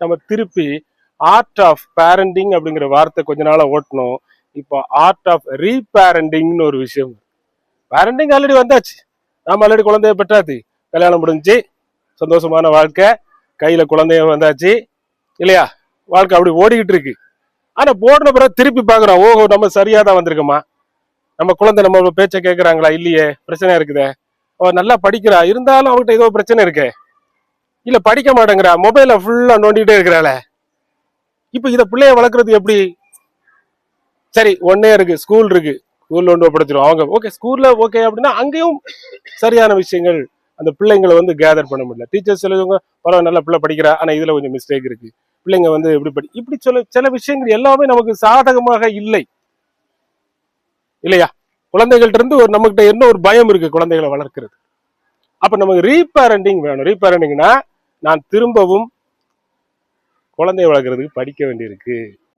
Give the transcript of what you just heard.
நம்ம திருப்பி art of parenting அப்படிங்கிற வார்த்தை கொஞ்ச நாளா ஓட்டணும். இப்போ ஆர்ட் ஆஃப் ரீபேரண்டிங்னு ஒரு விஷயம். பேரண்டிங் ஆல்ரெடி வந்தாச்சு. நாம ஆல்ரெடி குழந்தைய பெற்றாச்சு, கல்யாணம் முடிஞ்சு சந்தோஷமான வாழ்க்கை, கையில குழந்தைய வந்தாச்சு இல்லையா? வாழ்க்கை அப்படி ஓடிக்கிட்டு இருக்கு. ஆனா போடுற பிறகு திருப்பி பாக்குறோம், ஓஹோ நம்ம சரியா தான் வந்திருக்கோமா, நம்ம குழந்தை நம்ம பேச்ச கேட்கறாங்களா இல்லையே, பிரச்சனை இருக்குதே, அவ நல்லா படிக்கிறா இருந்தாலும் அவங்ககிட்ட ஏதோ பிரச்சனை இருக்கே, இல்ல படிக்க மாட்டேங்கிறா, மொபைல ஃபுல்லா நோண்டிட்டே இருக்கிறாள. இப்ப இத பிள்ளைய வளர்க்கறது எப்படி? சரி ஒன்னே இருக்கு, ஸ்கூல் இருக்கு, ஸ்கூல்ல ஒன்று படுத்துரும் அவங்க, ஓகே ஸ்கூல்ல ஓகே அப்படின்னா அங்கேயும் சரியான விஷயங்கள் அந்த பிள்ளைங்களை வந்து கேதர் பண்ண முடியல. டீச்சர்ஸ் சொல்லுவாங்க பரவாயில்ல நல்ல பிள்ளை படிக்கிறா, ஆனா இதுல கொஞ்சம் மிஸ்டேக் இருக்கு, பிள்ளைங்க வந்து இப்படி சொல்ல சில விஷயங்கள் எல்லாமே நமக்கு சாதகமாக இல்லை இல்லையா? குழந்தைகள்ட்ட இருந்து ஒரு நம்மகிட்ட என்ன ஒரு பயம் இருக்கு குழந்தைகளை வளர்க்கிறது. அப்ப நமக்கு ரீபேரண்டிங் வேணும். ரீபேரண்டிங்னா நான் திரும்பவும் குழந்தைய வளர்க்கறதுக்கு படிக்க வேண்டியிருக்கு.